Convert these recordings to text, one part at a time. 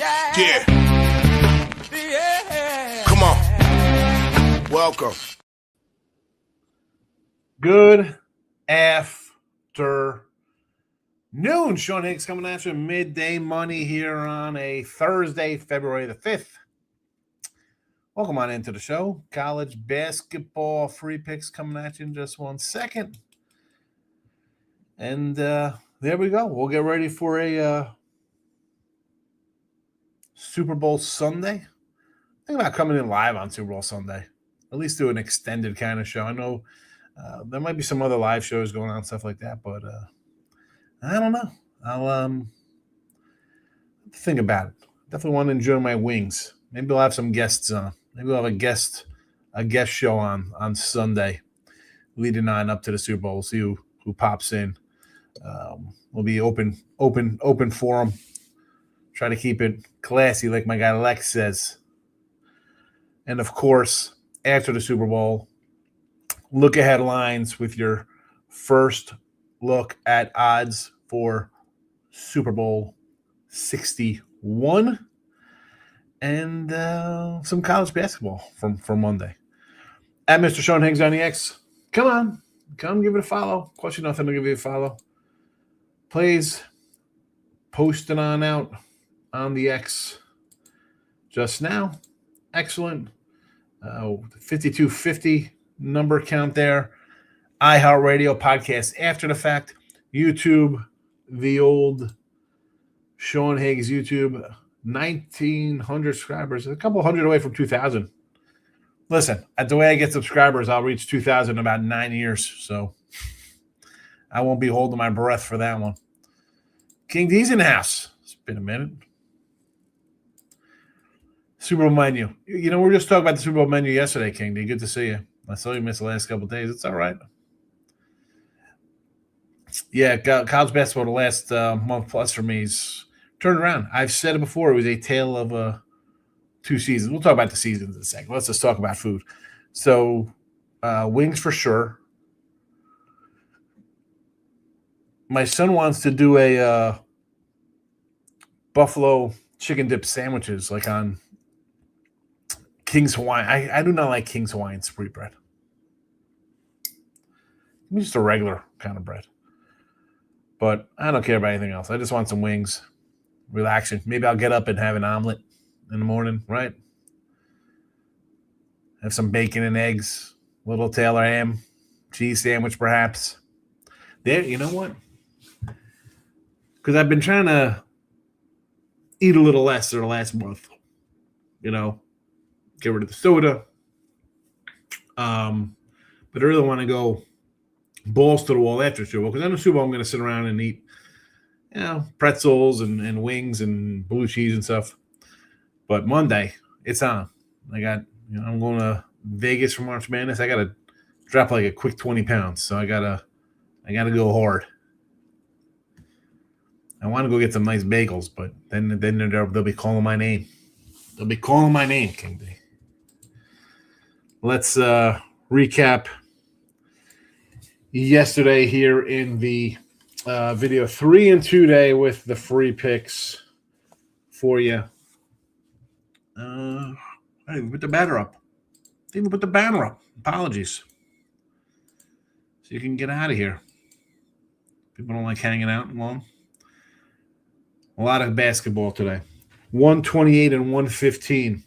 Yeah. Come on. Welcome. Good afternoon. Sean Higgs coming at you. Midday money here on a Thursday, February the 5th. Welcome on into the show. College basketball free picks coming at you in just 1 second. And there we go. We'll get ready for a Super Bowl Sunday. Think about coming in live on Super Bowl Sunday. At least do an extended kind of show. I know there might be some other live shows going on, stuff like that, but I don't know. I'll think about it. Definitely want to enjoy my wings. Maybe we'll have some guests on. Maybe we'll have a guest show on Sunday, leading on up to the Super Bowl. We'll see who pops in. We'll be open forum. Try to keep it classy, like my guy Lex says. And of course, after the Super Bowl, look ahead lines with your first look at odds for Super Bowl 61 and some college basketball from Monday. At Mr. Sean Higgs on the X. Come on. Come give it a follow. Cost you nothing to give you a follow. Please post it on out on the X just now. Excellent. 5250 number count there. iHeartRadio podcast after the fact. YouTube, the old Sean Higgs YouTube, 1,900 subscribers, a couple hundred away from 2,000. Listen, at the way I get subscribers, I'll reach 2,000 in about 9 years, so I won't be holding my breath for that one. King D's in the house. It's been a minute. Super Bowl menu. You know, we were just talking about the Super Bowl menu yesterday, King D. Good to see you. I saw you missed the last couple of days. It's all right. Yeah, college basketball the last month plus for me is turned around. I've said it before. It was a tale of 2 seasons. We'll talk about the seasons in a second. Let's just talk about food. So, wings for sure. My son wants to do a buffalo chicken dip sandwiches like on King's Hawaiian. I do not like King's Hawaiian sweet bread. Give me just a regular kind of bread. But I don't care about anything else. I just want some wings. Relaxing. Maybe I'll get up and have an omelet in the morning, right? Have some bacon and eggs, little Taylor ham, cheese sandwich perhaps. There, you know what? Because I've been trying to eat a little less for the last month. You know, get rid of the soda. But I really want to go balls to the wall after Super Bowl, because I know Super Bowl I'm going to sit around and eat, you know, pretzels and wings and blue cheese and stuff. But Monday, it's on. I got, you know, I'm going to Vegas for March Madness. I got to drop like a quick 20 pounds, so I gotta go hard. I want to go get some nice bagels, but then they'll be calling my name. They'll be calling my name, King D. Let's recap yesterday here in the video 3-2 day with the free picks for you. I didn't even put the banner up. Apologies. So you can get out of here. People don't like hanging out long. A lot of basketball today. 128 and 115.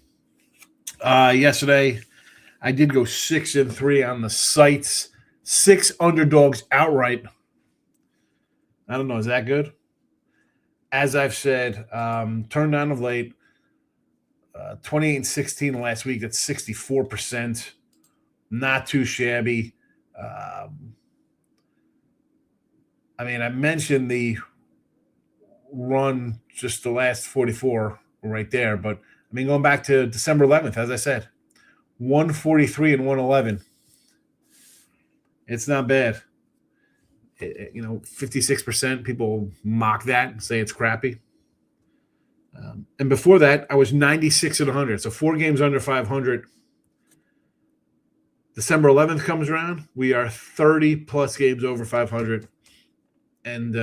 Yesterday, I did go 6-3 on the sites. 6 underdogs outright. I don't know. Is that good? As I've said, turned on of late. 28-16 last week. That's 64%. Not too shabby. I mean, I mentioned the run just the last 44 right there. But, I mean, going back to December 11th, as I said, 143 and 111. It's not bad. 56% people mock that and say it's crappy. And before that, I was 96 and 100. So 4 games under 500. December 11th comes around. We are 30-plus games over 500. And,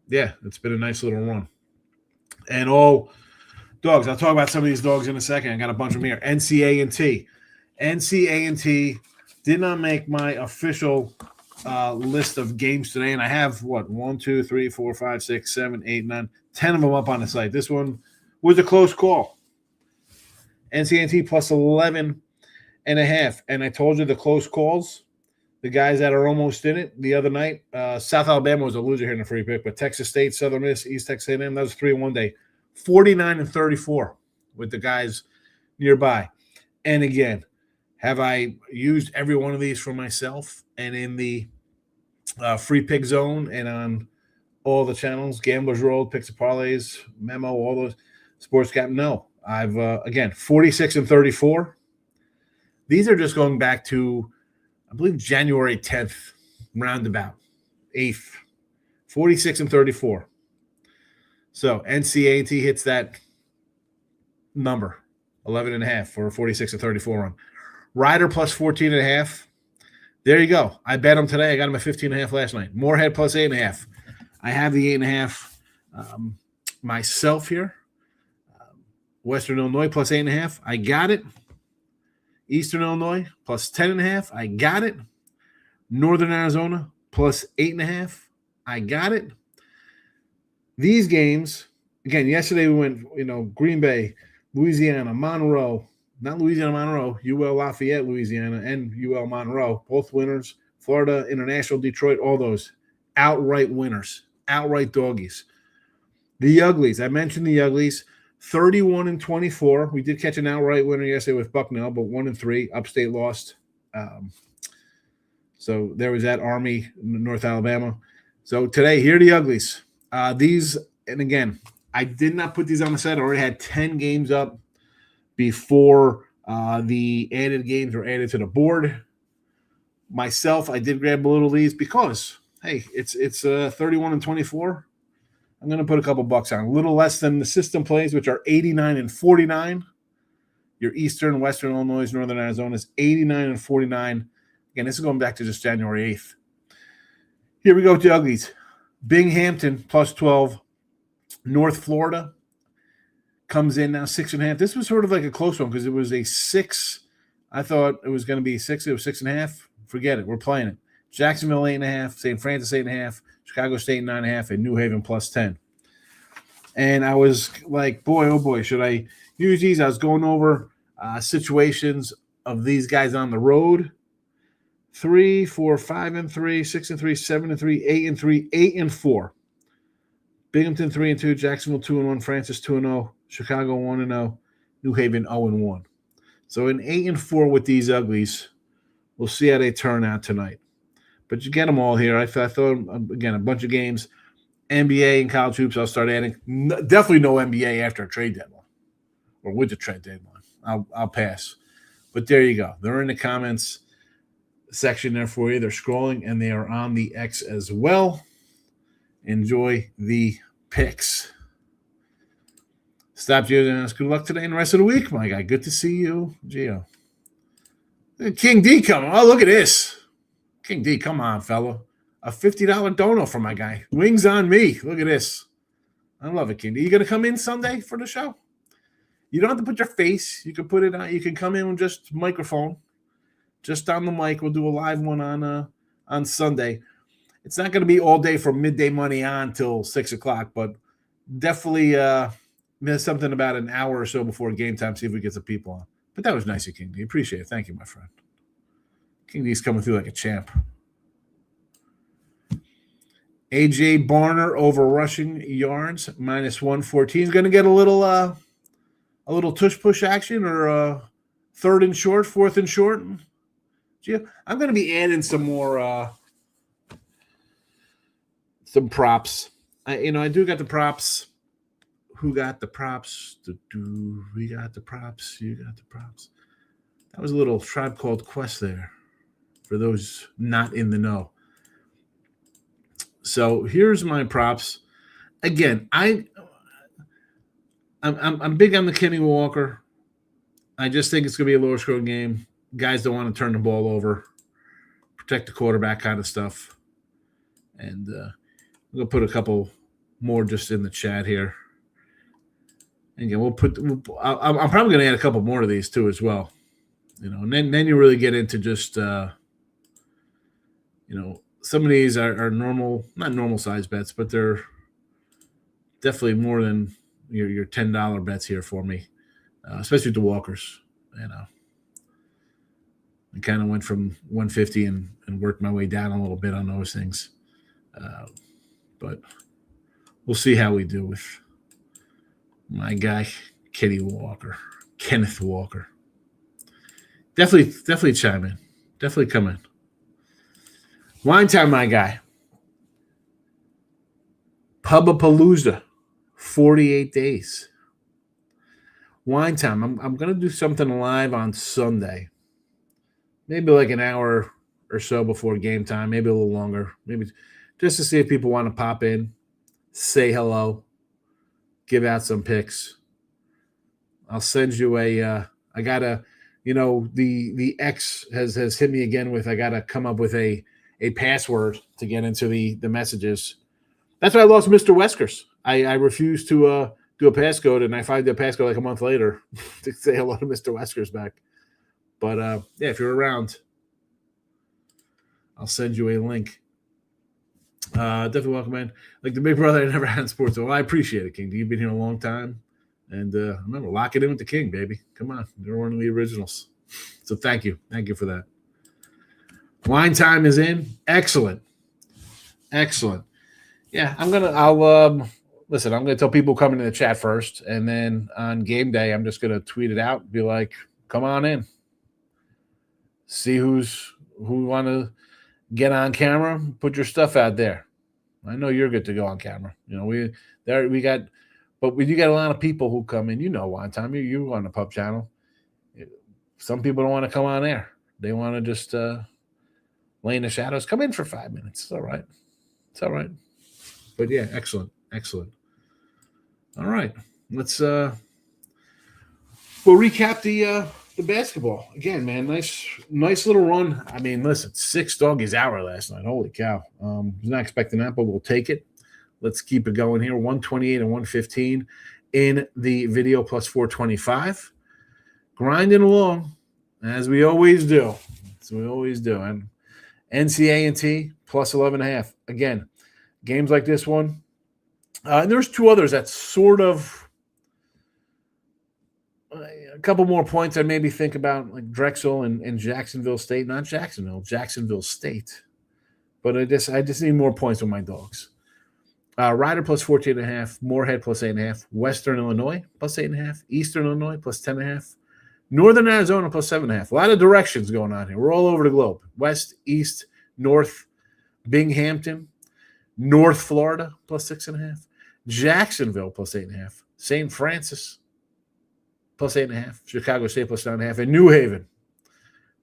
yeah, it's been a nice little run. And all Dogs. I'll talk about some of these dogs in a second. I got a bunch of them here. NCAA. NCAA did not make my official list of games today, and I have 1, 2, 3, 4, 5, 6, 7, 8, 9, 10 of them up on the site. This one was a close call. NCAA plus 11 and a half. And I told you the close calls, the guys that are almost in it the other night. South Alabama was a loser here in the free pick, but Texas State, Southern Miss, East Texas A&M, that was 3-1 day. 49 and 34 with the guys nearby. And again, have I used every one of these for myself and in the free pick zone and on all the channels, Gamblers Road, Picks and Parlays, Memo, all those, Sports Cap? No. I've, again, 46 and 34. These are just going back to, I believe, January 10th, roundabout, 8th. 46 and 34. So NCAA hits that number, 11 and a half for a 46 and 34 run. Ryder plus 14 and a half. There you go. I bet him today. I got him at 15 and a half last night. Moorhead plus 8 and a half. I have the 8 and a half myself here. Western Illinois plus 8 and a half. I got it. Eastern Illinois plus 10 and a half. I got it. Northern Arizona plus 8 and a half. I got it. These games, again, yesterday we went, Green Bay, Louisiana, Monroe, not Louisiana, Monroe, UL Lafayette, Louisiana, and UL Monroe, both winners. Florida International, Detroit, all those outright winners, outright doggies. The Uglies, I mentioned the Uglies, 31 and 24. We did catch an outright winner yesterday with Bucknell, but 1 and 3. Upstate lost. So there was that. Army, North Alabama. So today, here are the Uglies. These, and again, I did not put these on the site. I already had 10 games up before the added games were added to the board. Myself, I did grab a little of these because, hey, it's 31 and 24. I'm going to put a couple bucks on. A little less than the system plays, which are 89 and 49. Your Eastern, Western Illinois, Northern Arizona is 89 and 49. Again, this is going back to just January 8th. Here we go with the Uglies. Binghamton plus 12. North Florida comes in now 6.5. This was sort of like a close one because it was a 6. I thought it was going to be 6. It was 6.5. Forget it. We're playing it. Jacksonville 8.5. St. Francis 8.5. Chicago State 9.5. And New Haven plus 10. And I was like, boy, oh boy, should I use these? I was going over situations of these guys on the road. 3, 4, 5 and 3, 6 and 3, 7 and 3, 8 and 3, 8 and 4. Binghamton 3 and 2, Jacksonville 2 and 1, Francis 2 and 0, Chicago 1 and 0, New Haven 0 and 1. So an 8 and 4 with these Uglies. We'll see how they turn out tonight. But you get them all here. I thought again, a bunch of games, NBA and college hoops. I'll start adding. Definitely no NBA after a trade deadline or with the trade deadline. I'll pass. But there you go. They're in the comments section there for you. They're scrolling, and they are on the X as well. Enjoy the picks. Stop you and good luck today and the rest of the week, my guy. Good to see you, Gio. King D coming. Oh, look at this. King D, come on, fella. A $50 dono for my guy. Wings on me. Look at this. I love it, King D. You going to come in Sunday for the show? You don't have to put your face. You can put it on. You can come in with just microphone. Just on the mic. We'll do a live one on Sunday. It's not going to be all day from midday money on till 6 o'clock, but definitely miss something about an hour or so before game time, see if we get some people on. But that was nice of King D. Appreciate it. Thank you, my friend. King D's coming through like a champ. AJ Barner over rushing yards, minus 114. He's going to get a little tush-push action or third and short, fourth and short. I'm going to be adding some more some props. I do got the props. Who got the props? We got the props. You got the props. That was a little Tribe Called Quest there for those not in the know. So here's my props. Again, I'm big on the Kenny Walker. I just think it's going to be a lower scoring game. Guys don't want to turn the ball over, protect the quarterback kind of stuff. And I'm going to put a couple more just in the chat here. again, I'm probably going to add a couple more of these too as well. And then you really get into just some of these are normal, not normal size bets, but they're definitely more than your $10 bets here for me, especially the walkers. I kind of went from 150 and worked my way down a little bit on those things. But we'll see how we do with my guy, Kenneth Walker. Definitely chime in. Definitely come in. Wine time, my guy. Pubapalooza, 48 days. Wine time. I'm going to do something live on Sunday. Maybe like an hour or so before game time. Maybe a little longer. Maybe just to see if people want to pop in, say hello, give out some picks. I'll send you I got to, the X has hit me again with, I got to come up with a password to get into the messages. That's why I lost Mr. Weskers. I refused to do a passcode, and I find the passcode like a month later to say hello to Mr. Weskers back. But, yeah, if you're around, I'll send you a link. Definitely welcome in. Like the big brother I never had in sports. Well, I appreciate it, King. You've been here a long time. And I remember lock it in with the King, baby. Come on. You're one of the originals. So thank you. Thank you for that. Wine time is in. Excellent. Yeah, I'm going to tell people coming in the chat first. And then on game day, I'm just going to tweet it out. Be like, come on in. See who want to get on camera. Put your stuff out there. I know you're good to go on camera. We got a lot of people who come in. One time you on the pub channel. Some people don't want to come on air. They want to just lay in the shadows. Come in for 5 minutes. It's all right. But yeah, excellent. All right, let's we'll recap the basketball again, man. Nice little run. I mean, listen, 6 doggies hour last night. Holy cow! Was not expecting that, but we'll take it. Let's keep it going here. 128 and 115 in the video plus 425. Grinding along as we always do. And NCA&T plus 11.5. Again, games like this one. And there's 2 others that sort of a couple more points I maybe think about, like Drexel and Jacksonville State. Not Jacksonville State. But I just need more points with my dogs. Rider plus 14.5, Moorhead plus 8.5, Western Illinois plus 8.5, Eastern Illinois plus 10.5, Northern Arizona plus 7.5. A lot of directions going on here. We're all over the globe. West, East, North, Binghamton, North Florida plus 6.5, Jacksonville plus 8.5, St. Francis plus 8.5, Chicago State plus 9.5, and New Haven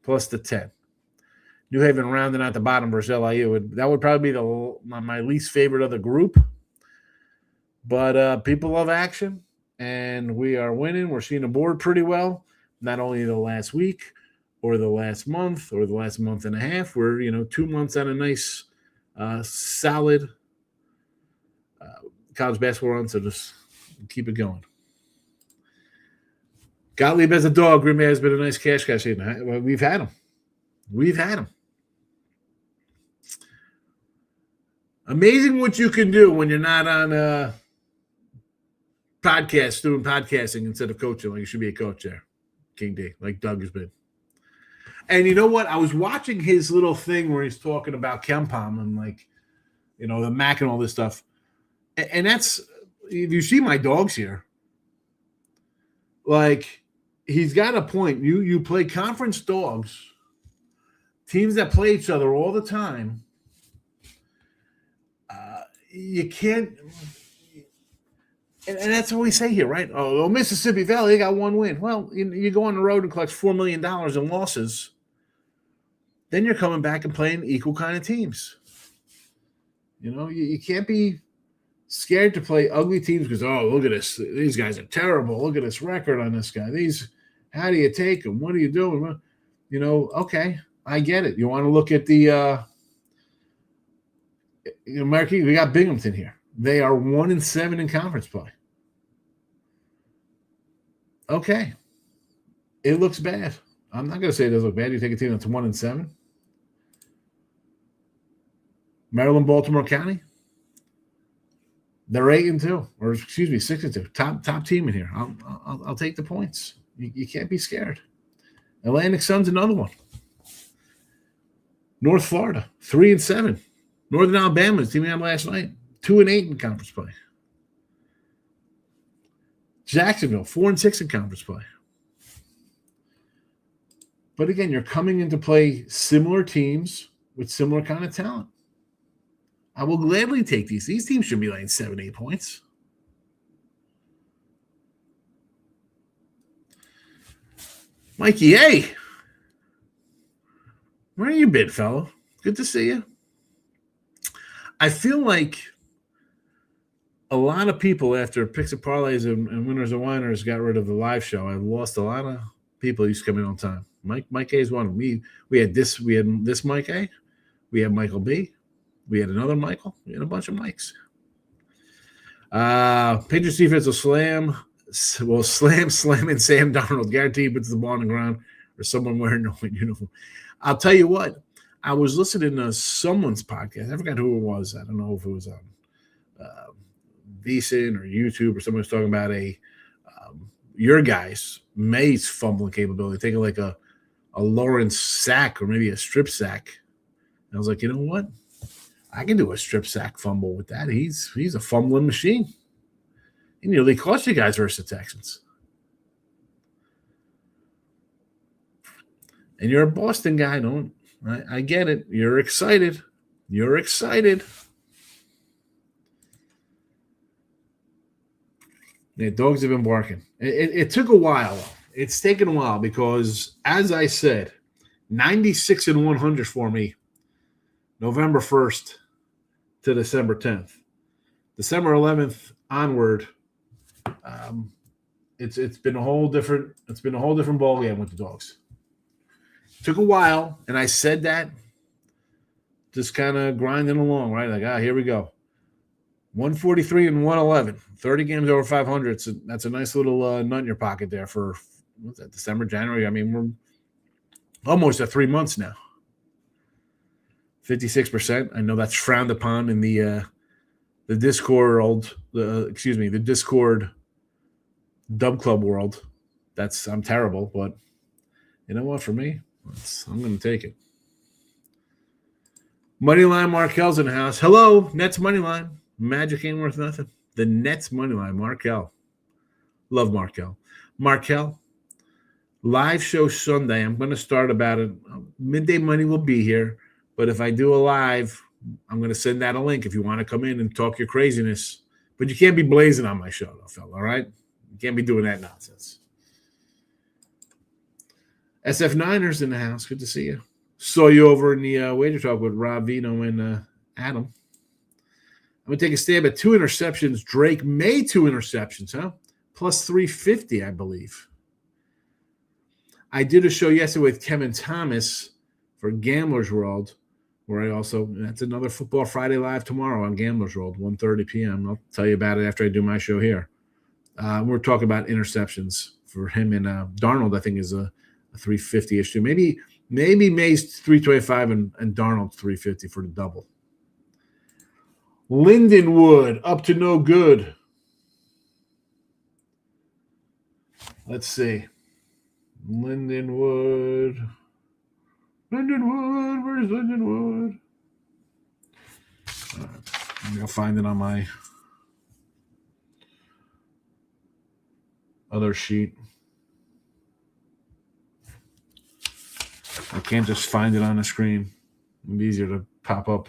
plus the 10. New Haven rounding out the bottom versus LIU. That would probably be my least favorite of the group. But people love action, and we are winning. We're seeing the board pretty well. Not only the last week or the last month or the last month and a half. We're 2 months on a nice, solid college basketball run. So just keep it going. Gottlieb as a dog. Green Bay has been a nice cash cow. We've had him. Amazing what you can do when you're not on doing podcasting instead of coaching. Like you should be a coach there, King D, like Doug has been. And you know what? I was watching his little thing where he's talking about Kempom and the Mac and all this stuff. And that's, if you see my dogs here, he's got a point. You play conference dogs, teams that play each other all the time. You can't, and that's what we say here, right? Oh, Mississippi Valley, they got 1 win. Well, you go on the road and collect $4 million in losses. Then you're coming back and playing equal kind of teams. You can't be scared to play ugly teams because, look at this. These guys are terrible. Look at this record on this guy. How do you take them? What are you doing? Okay, I get it. You want to look at the American, we got Binghamton here. They are 1-7 in conference play. Okay. It looks bad. I'm not going to say it does look bad. You take a team that's 1-7. Maryland, Baltimore County. They're 8-2, or excuse me, 6-2. Top team in here. I'll take the points. You can't be scared. Atlantic Sun's another one. North Florida, 3-7. Northern Alabama, the team we had last night, 2-8 in conference play. Jacksonville, 4-6 in conference play. But again, you're coming into play similar teams with similar kind of talent. I will gladly take these. These teams should be like 7-8 points. Mikey, hey. Where you been, fellow? Good to see you. I feel like a lot of people after Picks and Parlays and Winners and Winers got rid of the live show. I've lost a lot of people who used to come in on time. Mike A is one of them. We had this Mike A. We had Michael B. We had another Michael. We had a bunch of Mikes. Patriots defense will slam and Sam Darnold. Guaranteed puts the ball on the ground or someone wearing no uniform. I'll tell you what. I was listening to someone's podcast. I forgot who it was. I don't know if it was on VSiN or YouTube or someone was talking about your guys, May's fumbling capability, taking like a Lawrence sack or maybe a strip sack. And I was like, you know what? I can do a strip sack fumble with that. He's a fumbling machine. He nearly cost you guys versus the Texans. And you're a Boston guy, don't I get it. You're excited. You're excited. The dogs have been barking. It took a while. It's taken a while because, as I said, 96 and 100 for me, November 1st to December 10th. December 11th onward, it's been a whole different ball game with the dogs. Took a while, and I said that, just kind of grinding along, right? Like, here we go. 143 and 111, 30 games over 500. So that's a nice little nut in your pocket there for, what's that, December, January? I mean, we're almost at 3 months now. 56%. I know that's frowned upon in the Discord the Discord Dub Club world. I'm terrible, but you know what? For me, I'm going to take it. Moneyline Markel's in the house. Hello, Nets Moneyline. Magic ain't worth nothing. The Nets Moneyline, Markel. Love Markel. Markel, live show Sunday. I'm going to start about it. Midday Money will be here. But if I do a live, I'm going to send out a link if you want to come in and talk your craziness. But you can't be blazing on my show, though, fella, all right? You can't be doing that nonsense. SF Niners in the house. Good to see you. Saw you over in the wager talk with Rob Vino and Adam. I'm going to take a stab at 2 interceptions. Drake made 2 interceptions, huh? Plus 350, I believe. I did a show yesterday with Kevin Thomas for Gambler's World, where that's another Football Friday Live tomorrow on Gambler's World, 1:30 p.m. I'll tell you about it after I do my show here. We're talking about interceptions for him, and Darnold, I think, is a 350-ish too. Maybe May's 325 and Darnold 350 for the double. Lindenwood up to no good. Let's see. Lindenwood. Where's Lindenwood? I'm going to find it on my other sheet. I can't just find it on the screen. It'd be easier to pop up.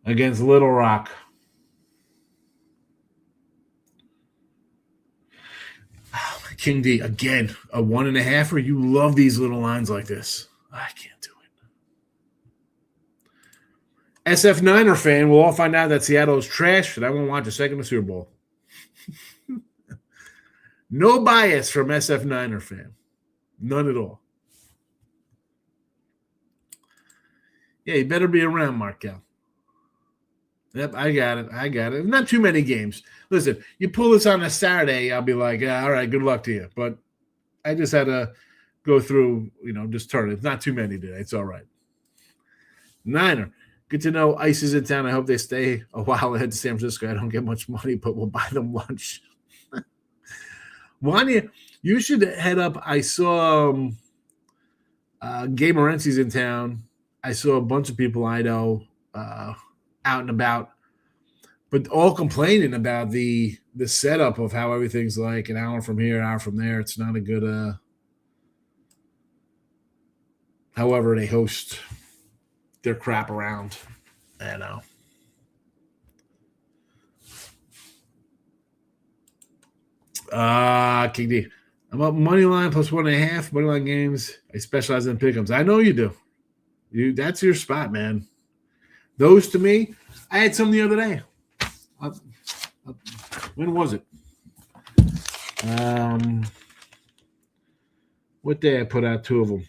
Against Little Rock. King D, again, a 1.5. You love these little lines like this. I can't do it. SF Niner fan, we'll all find out that Seattle is trash, and I won't watch a second of Super Bowl. No bias from SF Niner fan. None at all. Yeah, you better be around, Markel. Yep, I got it. Not too many games. Listen, you pull this on a Saturday, I'll be like, yeah, all right, good luck to you. But I just had to go through, just turn it. Not too many today. It's all right. Niner. Good to know Ice is in town. I hope they stay a while ahead to San Francisco. I don't get much money, but we'll buy them lunch. Wanya, you should head up. I saw Gabe Morency's in town. I saw a bunch of people I know out and about, but all complaining about the setup of how everything's like an hour from here, an hour from there. It's not a good however they host their crap around. I know. King D. I'm up money line plus 1.5 money line games. I specialize in pick'ems. I know you do. That's your spot, man. Those to me, I had some the other day. When was it? What day I put out 2 of them,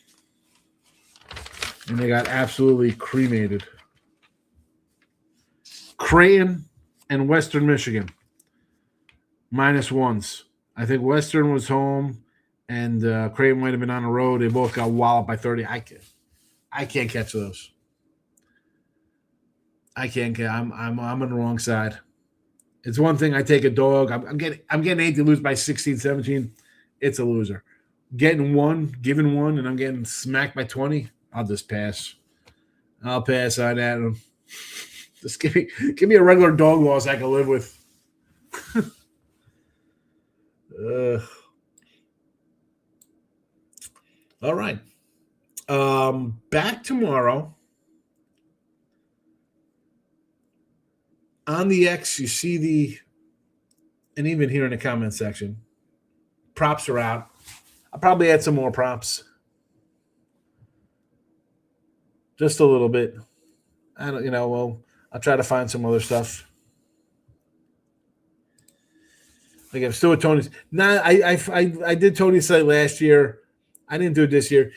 and they got absolutely cremated. Creighton and Western Michigan -1s. I think Western was home, and Creighton might have been on the road. They both got walloped by 30. I can't catch those. I can't. I'm on the wrong side. It's one thing I take a dog. I'm getting 8 to lose by 16, 17. It's a loser. Giving one, and I'm getting smacked by 20. I'll just pass. I'll pass on that. Just give me a regular dog loss I can live with. All right. Back tomorrow. On the X, you see and even here in the comment section, props are out. I'll probably add some more props. Just a little bit. I don't, I'll try to find some other stuff. Like I'm still with Tony's. Now I did Tony's site last year. I didn't do it this year.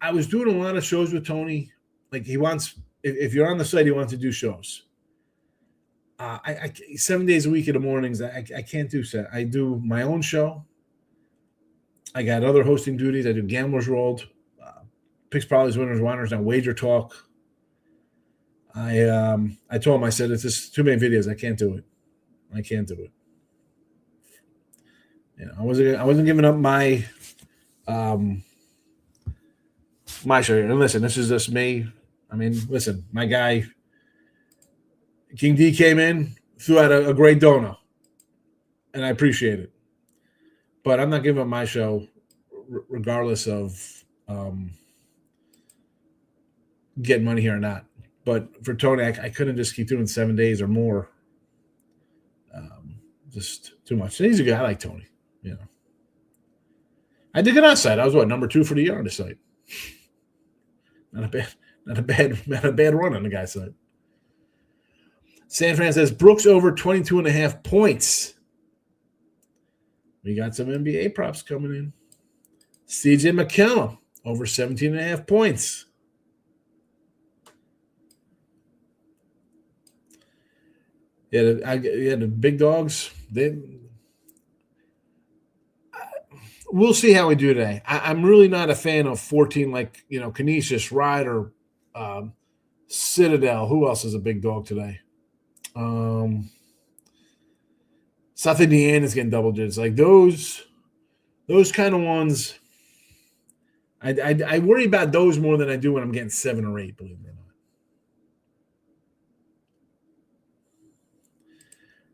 I was doing a lot of shows with Tony. Like he wants, if you're on the site, he wants to do shows. I 7 days a week in the mornings. I can't do set. I do my own show. I got other hosting duties. I do Gamblers Rolled, Picks, Probably, Winners, Whiners, and Wager Talk. I told him, I said, it's just too many videos. I can't do it. I wasn't giving up my my show. And listen, this is just me. I mean, listen, my guy King D came in, threw out a great dono, and I appreciate it. But I'm not giving up my show, regardless of getting money here or not. But for Tony, I couldn't just keep doing 7 days or more. Just too much. And he's a guy. I like Tony. I did get on site. I was number 2 for the year on the site. Not a bad run on the guy's side. San Fran says Brooks over 22.5 points. We got some NBA props coming in. CJ McCollum over 17.5 points. The big dogs. We'll see how we do today. I'm really not a fan of 14 like, Canisius, Ryder, Citadel. Who else is a big dog today? South Indiana's getting double digits. Like those kind of ones, I worry about those more than I do when I'm getting 7 or 8, believe it or not.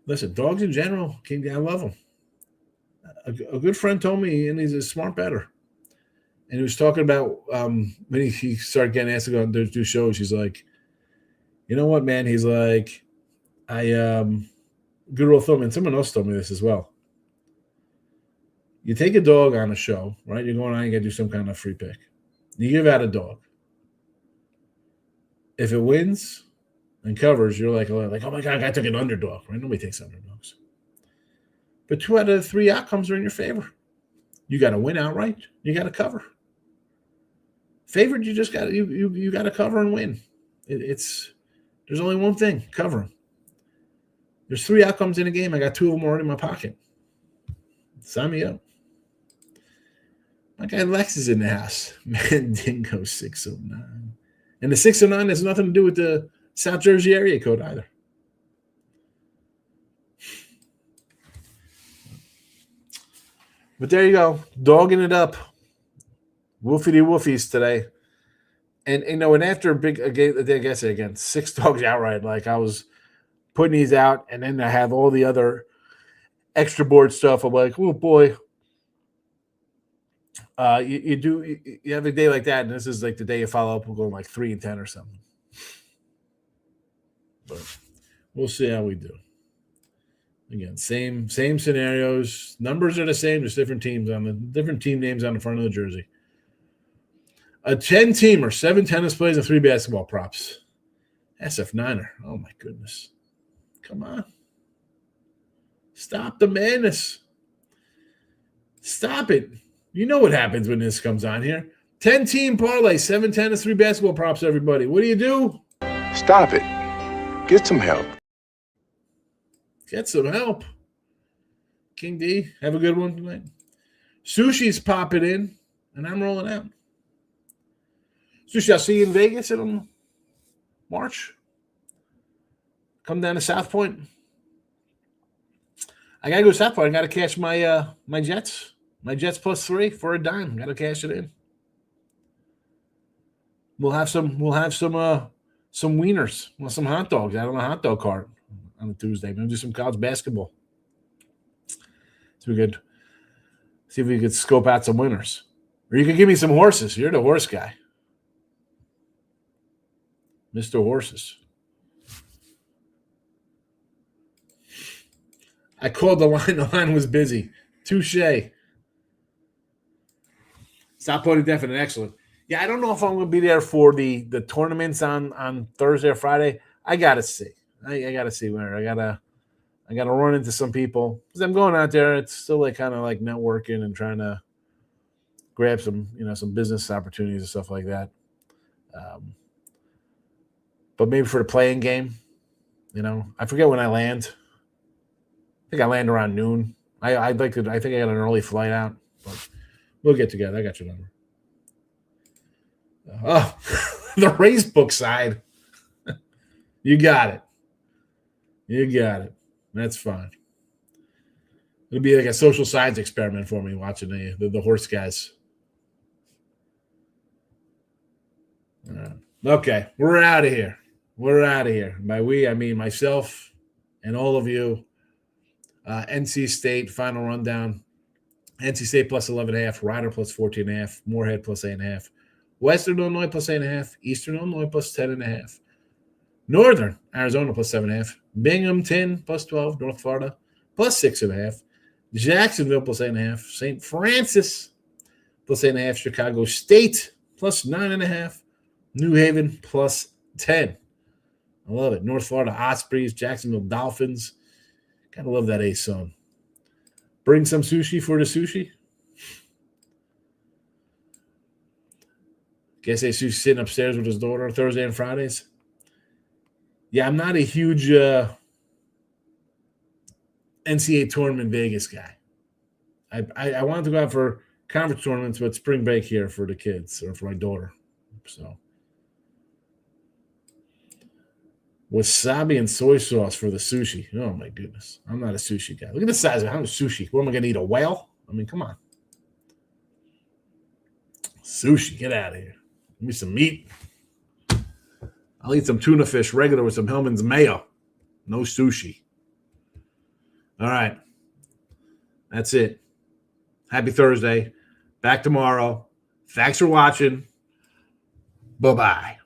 Listen, dogs in general, I love them. A good friend told me, and he's a smart bettor. And he was talking about when he started getting asked to go and do shows. He's like, you know what, man? He's like, good rule of thumb, and someone else told me this as well. You take a dog on a show, right? You're going on, you got to do some kind of free pick. You give out a dog. If it wins and covers, you're like, oh my God, I took an underdog, right? Nobody takes underdogs. But 2 out of 3 outcomes are in your favor. You got to win outright. You got to cover. Favored, you just got you got to cover and win. There's only one thing: covering. There's 3 outcomes in a game. I got 2 of them already in my pocket. Sign me up. My guy Lex is in the house. Mandingo 609. And the 609 has nothing to do with the South Jersey area code either. But there you go. Dogging it up. Woofity woofies today. And after a big game, I guess again, 6 dogs outright. Like I was putting these out, and then I have all the other extra board stuff. I'm like, oh boy. You have a day like that, and this is like the day you follow up. We're going like 3-10 or something. But we'll see how we do. Again, same scenarios. Numbers are the same, just different teams on the different team names on the front of the jersey. A 10-teamer, 7 tennis plays, and 3 basketball props. SF9er. Oh my goodness. Come on. Stop the madness. Stop it. You know what happens when this comes on here. 10-team parlay, 7 tennis, 3 basketball props, everybody. What do? Stop it. Get some help. Get some help. King D, have a good one tonight. Sushi's popping in, and I'm rolling out. Sushi, I'll see you in Vegas in March. Come down to South Point. I got to go to South Point. I got to cash my my Jets. My Jets +3 for a dime. Got to cash it in. We'll have some wieners. Well, some hot dogs out on a hot dog cart on a Tuesday. Maybe do some college basketball. So we could see if we could scope out some winners. Or you could give me some horses. You're the horse guy. Mr. Horses. I called the line. The line was busy. Touche. Stop putting definite. Excellent. Yeah, I don't know if I'm going to be there for the tournaments on Thursday or Friday. I got to see. I got to see where. I got to run into some people because I'm going out there. It's still like kind of like networking and trying to grab some business opportunities and stuff like that. But maybe for the playing game, I forget when I land. I think I land around noon. I think I got an early flight out, but we'll get together. I got your number. Oh, the race book side. You got it. That's fine. It'll be like a social science experiment for me watching the horse guys. Okay, we're out of here. By we, I mean myself and all of you. NC State final rundown. NC State +11.5, Rider +14.5, Moorhead +8.5, Western Illinois +8.5, Eastern Illinois +10.5, Northern Arizona +7.5, Binghamton +12, North Florida +6.5, Jacksonville +8.5, St. Francis +8.5, Chicago State +9.5, New Haven +10. I love it. North Florida Ospreys, Jacksonville Dolphins. Gotta love that A-Sun. Bring some sushi for the sushi. Guess Sushi sitting upstairs with his daughter Thursday and Fridays. Yeah, I'm not a huge NCAA tournament Vegas guy. I wanted to go out for conference tournaments, but spring break here for the kids or for my daughter. So wasabi and soy sauce for the sushi. Oh, my goodness. I'm not a sushi guy. Look at the size of it. I'm a sushi. What am I going to eat, a whale? I mean, come on. Sushi. Get out of here. Give me some meat. I'll eat some tuna fish regular with some Hellman's mayo. No sushi. All right. That's it. Happy Thursday. Back tomorrow. Thanks for watching. Bye-bye.